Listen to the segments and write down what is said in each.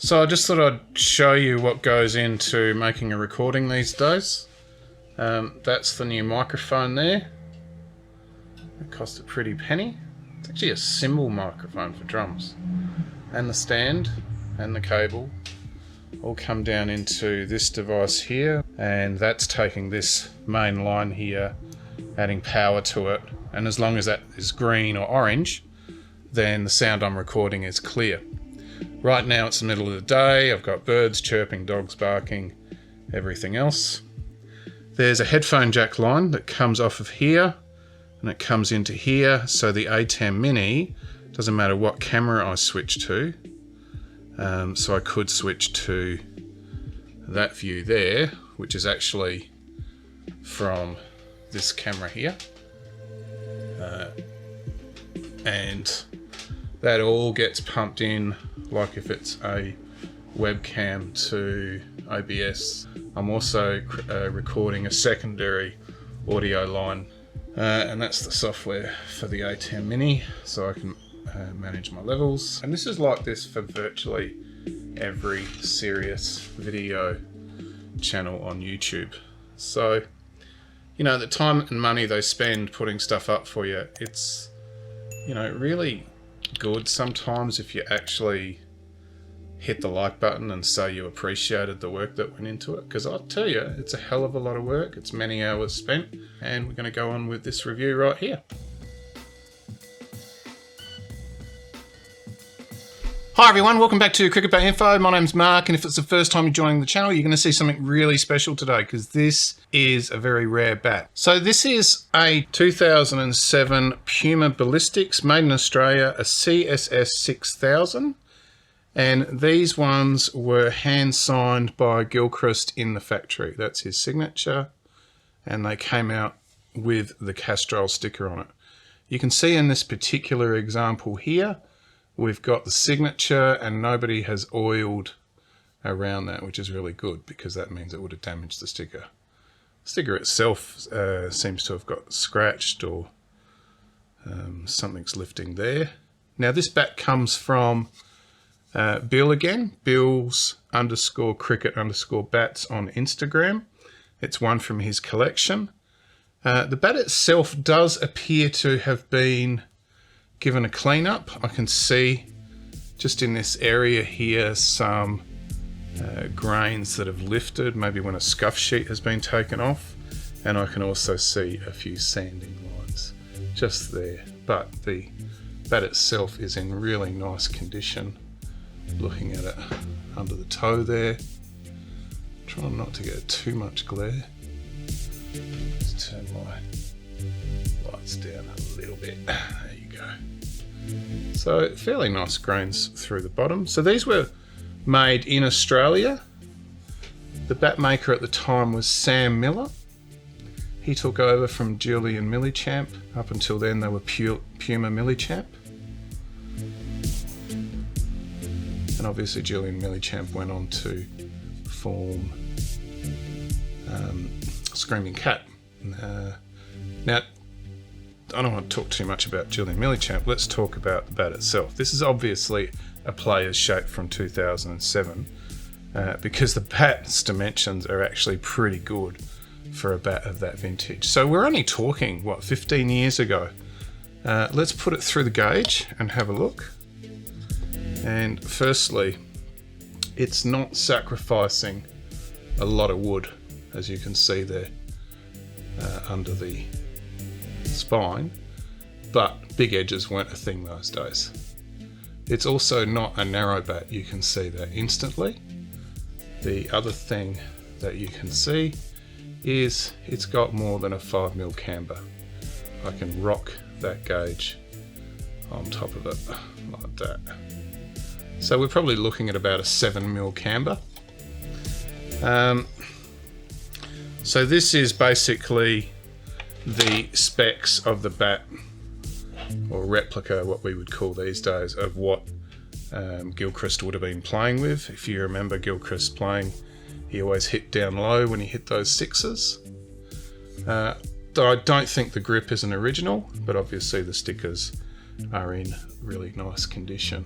So I just thought I'd show you what goes into making a recording these days. That's the new microphone there. It cost a pretty penny. It's actually a cymbal microphone for drums. And the stand and the cable all come down into this device here, and that's taking this main line here, adding power to it, and as long as that is green or orange, then the sound I'm recording is clear. Right now it's the middle of the day, I've got birds chirping, dogs barking, everything else. There's a headphone jack line that comes off of here and it comes into here, so the A10 Mini, doesn't matter what camera I switch to, so I could switch to that view there, which is actually from this camera here, and that all gets pumped in like if it's a webcam to OBS. I'm also recording a secondary audio line, and that's the software for the A10 Mini, so I can manage my levels. And this is like this for virtually every serious video channel on YouTube. So, you know, the time and money they spend putting stuff up for you, it's, you know, really good sometimes if you actually hit the like button and say you appreciated the work that went into it, because I'll tell you, it's a hell of a lot of work, it's many hours spent, and we're going to go on with this review right here. Hi everyone, welcome back to CricketBatInfo. My name's Mark, and if it's the first time you're joining the channel, you're going to see something really special today, because this is a very rare bat. So this is a 2007 Puma Ballistics, made in Australia, a CSS 6000. And these ones were hand signed by Gilchrist in the factory. That's his signature. And they came out with the Castrol sticker on it. You can see in this particular example here, we've got the signature and nobody has oiled around that, which is really good because that means it would have damaged the sticker. The sticker itself seems to have got scratched, or something's lifting there. Now this bat comes from Bill again, Bills_cricket_bats on Instagram. It's one from his collection. The bat itself does appear to have been given a clean up. I can see just in this area here some grains that have lifted, maybe when a scuff sheet has been taken off, and I can also see a few sanding lines just there. But the bat itself is in really nice condition. Looking at it under the toe there, trying not to get too much glare. Let's turn my lights down a little bit. There you go. So fairly nice grains through the bottom. So these were made in Australia. The bat maker at the time was Sam Miller. He took over from Julian Millichamp. Up until then they were Puma Millichamp. And obviously Julian Millichamp went on to form Screaming Cat. Now, I don't want to talk too much about Julian Millichamp. Let's talk about the bat itself. This is obviously a player's shape from 2007 because the bat's dimensions are actually pretty good for a bat of that vintage. So we're only talking, what, 15 years ago. Let's put it through the gauge and have a look. And firstly, it's not sacrificing a lot of wood, as you can see there under the spine, but big edges weren't a thing those days. It's also not a narrow bat, you can see that instantly. The other thing that you can see is it's got more than a 5mm camber. I can rock that gauge on top of it like that. So we're probably looking at about a 7mm camber. So this is basically the specs of the bat, or replica, what we would call these days, of what Gilchrist would have been playing with. If you remember Gilchrist playing, he always hit down low when he hit those sixes. I don't think the grip is an original, but obviously the stickers are in really nice condition.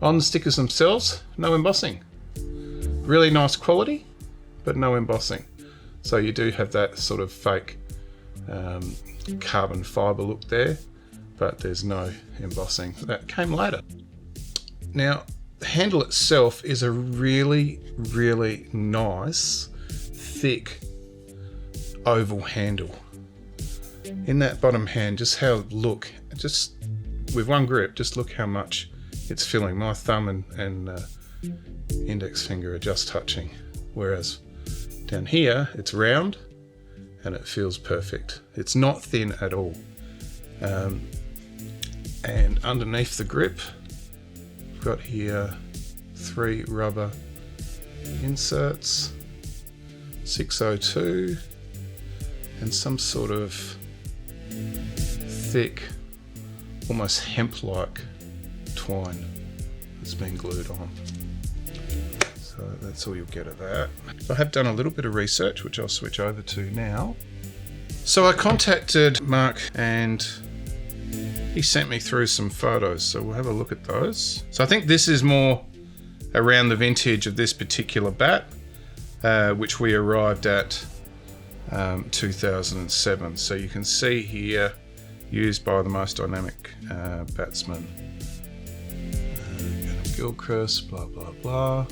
On the stickers themselves, no embossing. Really nice quality, but no embossing. So you do have that sort of fake carbon fibre look there, but there's no embossing. That came later. Now, the handle itself is a really, really nice, thick, oval handle. In that bottom hand, just how look, just with one grip, just look how much it's filling. My thumb and index finger are just touching, whereas down here it's round and it feels perfect. It's not thin at all. And underneath the grip, we've got here 3 rubber inserts, 602, and some sort of thick, almost hemp-like twine that's been glued on. So that's all you'll get of that. I have done a little bit of research, which I'll switch over to now. So I contacted Mark and he sent me through some photos, so we'll have a look at those. So I think this is more around the vintage of this particular bat, which we arrived at 2007. So you can see here, used by the most dynamic batsman. Gilchrist, blah, blah, blah.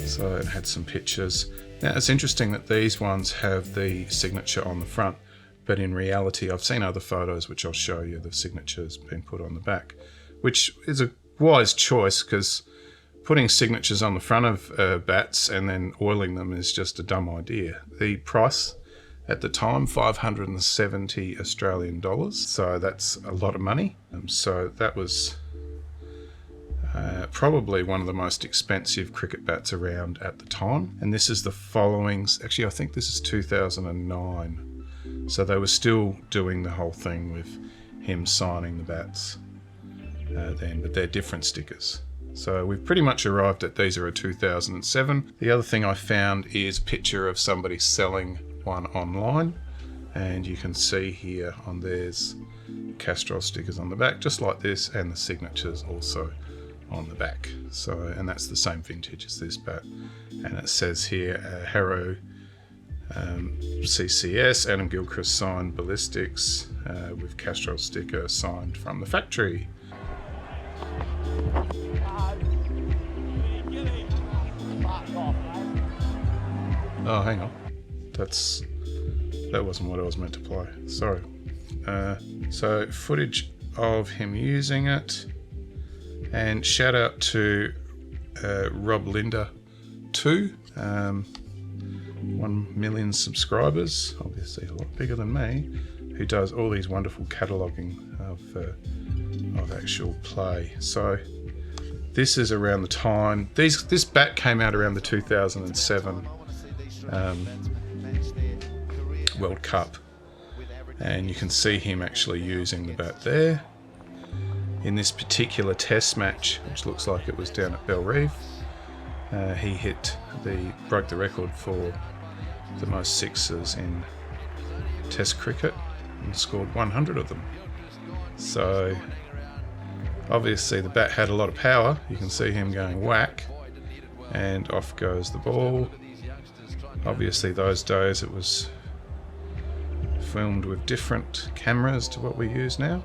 So it had some pictures. Now it's interesting that these ones have the signature on the front, but in reality, I've seen other photos which I'll show you, the signature's been put on the back, which is a wise choice because putting signatures on the front of bats and then oiling them is just a dumb idea. The price at the time, 570 Australian dollars, so that's a lot of money. So that was probably one of the most expensive cricket bats around at the time. And this is the following, actually I think this is 2009. So they were still doing the whole thing with him signing the bats then, but they're different stickers. So we've pretty much arrived at these are a 2007. The other thing I found is a picture of somebody selling one online, and you can see here on theirs Castrol stickers on the back, just like this, and the signatures also on the back. So, and that's the same vintage as this bat, and it says here Harrow CCS, Adam Gilchrist signed Ballistics with Castrol sticker signed from the factory. Oh, hang on. That wasn't what I was meant to play. Sorry. So footage of him using it, and shout out to Rob Linder 2, 1 million subscribers, obviously a lot bigger than me, who does all these wonderful cataloguing of actual play. So this is around the time, this bat came out around the 2007 World Cup, and you can see him actually using the bat there. In this particular test match, which looks like it was down at Bellerive, he broke the record for the most sixes in test cricket and scored 100 of them. So obviously the bat had a lot of power. You can see him going whack and off goes the ball. Obviously those days it was filmed with different cameras to what we use now.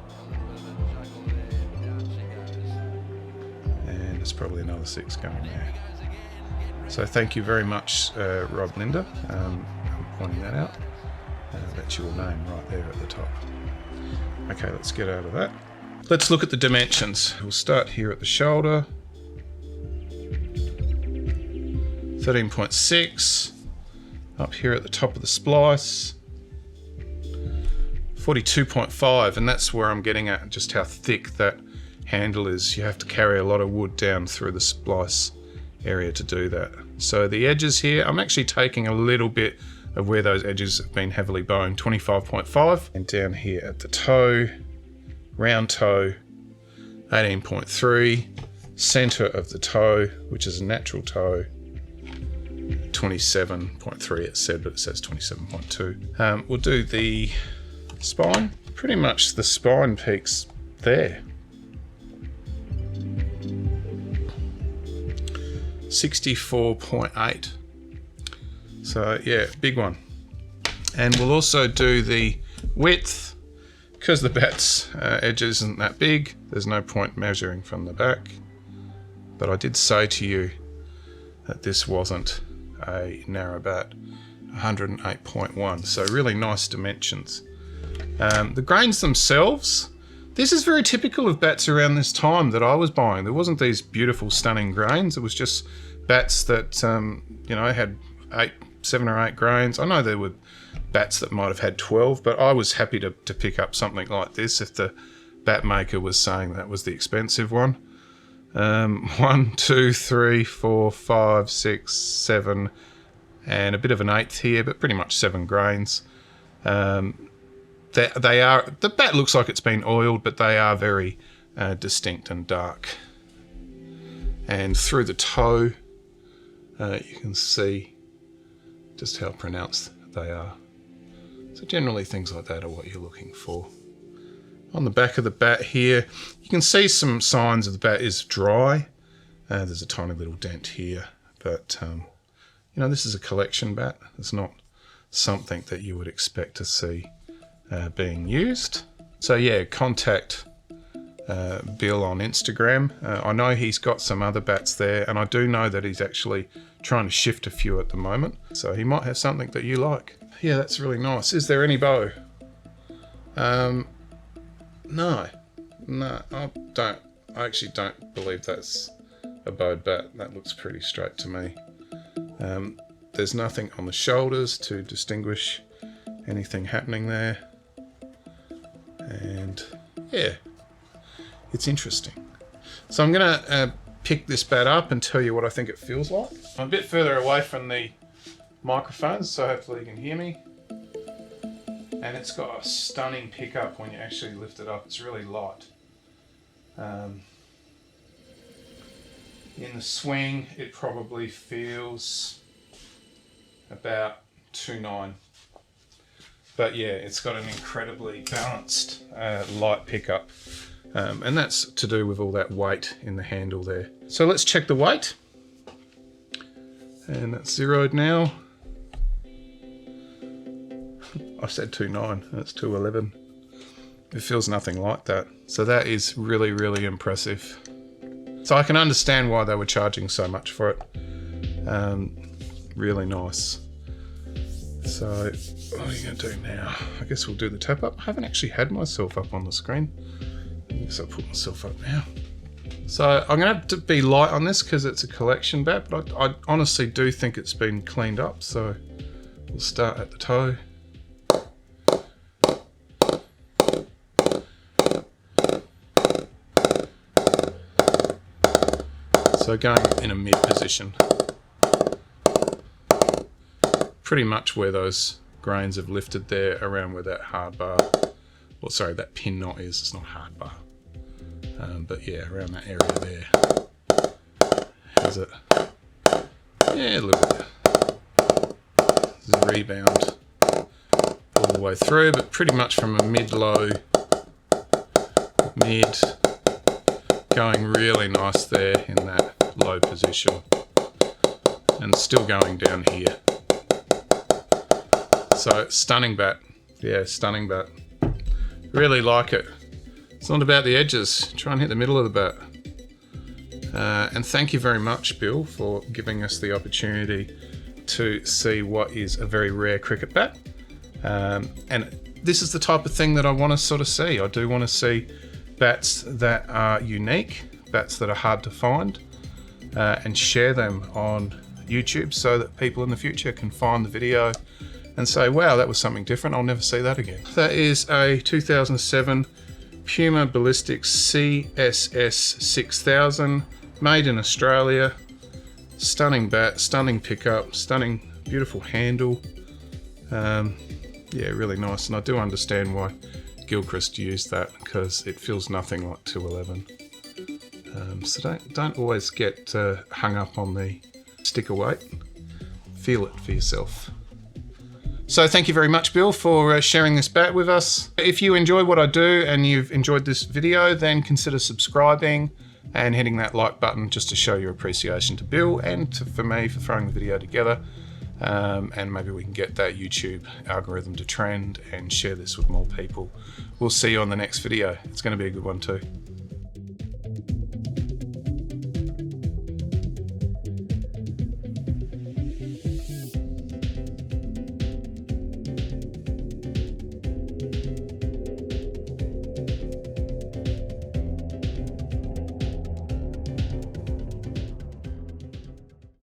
And there's probably another 6 going there. So thank you very much, Rob Linder, for pointing that out. That's your name right there at the top. Okay, let's get out of that. Let's look at the dimensions. We'll start here at the shoulder. 13.6. Up here at the top of the splice. 42.5, and that's where I'm getting at just how thick that handle is. You have to carry a lot of wood down through the splice area to do that. So the edges here, I'm actually taking a little bit of where those edges have been heavily boned, 25.5, and down here at the toe, round toe, 18.3, center of the toe, which is a natural toe, 27.3 it said, but it says 27.2. We'll do the spine. Pretty much the spine peaks there. 64.8. So yeah, big one. And we'll also do the width. Because the bat's edge isn't that big, there's no point measuring from the back. But I did say to you that this wasn't a narrow bat. 108.1, so really nice dimensions. The grains themselves, this is very typical of bats around this time that I was buying. There wasn't these beautiful, stunning grains. It was just bats that you know, had 7 or 8 grains. I know there were bats that might have had 12, but I was happy to pick up something like this if the bat maker was saying that was the expensive one. 1, 2, 3, 4, 5, 6, 7, and a bit of an 8th here, but pretty much 7 grains. They are, the bat looks like it's been oiled, but they are very distinct and dark. And through the toe, you can see just how pronounced they are. So generally things like that are what you're looking for. On the back of the bat here, you can see some signs of the bat is dry. There's a tiny little dent here, but you know, this is a collection bat. It's not something that you would expect to see being used. So yeah, contact Bill on Instagram. I know he's got some other bats there, and I do know that he's actually trying to shift a few at the moment. So he might have something that you like. Yeah, that's really nice. Is there any bow? No, I actually don't believe that's a bowed bat. That looks pretty straight to me. There's nothing on the shoulders to distinguish anything happening there. And yeah, it's interesting. So I'm gonna pick this bat up and tell you what I think it feels like. I'm a bit further away from the microphone, so hopefully you can hear me. And it's got a stunning pickup when you actually lift it up. It's really light. In the swing, it probably feels about 2.9. But yeah, it's got an incredibly balanced light pickup. And that's to do with all that weight in the handle there. So let's check the weight. And that's zeroed now. I said 2.9, that's 2.11. It feels nothing like that. So that is really, really impressive. So I can understand why they were charging so much for it. Really nice. So what are you going to do now? I guess we'll do the tap up. I haven't actually had myself up on the screen. I guess I'll put myself up now. So I'm going to have to be light on this because it's a collection bat, but I honestly do think it's been cleaned up. So we'll start at the toe. So going in a mid position. Pretty much where those grains have lifted there, around where that hard bar, well sorry, that pin knot is. It's not hard bar. But yeah, around that area there. How's it? Yeah, a little bit. There's a rebound all the way through, but pretty much from a mid-low, mid, going really nice there in that low position. And still going down here. So, stunning bat. Yeah, stunning bat. Really like it. It's not about the edges. Try and hit the middle of the bat. And thank you very much, Bill, for giving us the opportunity to see what is a very rare cricket bat. And this is the type of thing that I want to sort of see. I do want to see bats that are unique, bats that are hard to find, and share them on YouTube so that people in the future can find the video and say, wow, that was something different. I'll never see that again. That is a 2007 Puma Ballistic CSS 6000, made in Australia. Stunning bat, stunning pickup, stunning, beautiful handle. Yeah, really nice. And I do understand why Gilchrist used that, because it feels nothing like 211. So don't always get hung up on the sticker weight. Feel it for yourself. So thank you very much, Bill, for sharing this bat with us. If you enjoy what I do and you've enjoyed this video, then consider subscribing and hitting that like button just to show your appreciation to Bill and for me for throwing the video together. And maybe we can get that YouTube algorithm to trend and share this with more people. We'll see you on the next video. It's going to be a good one too.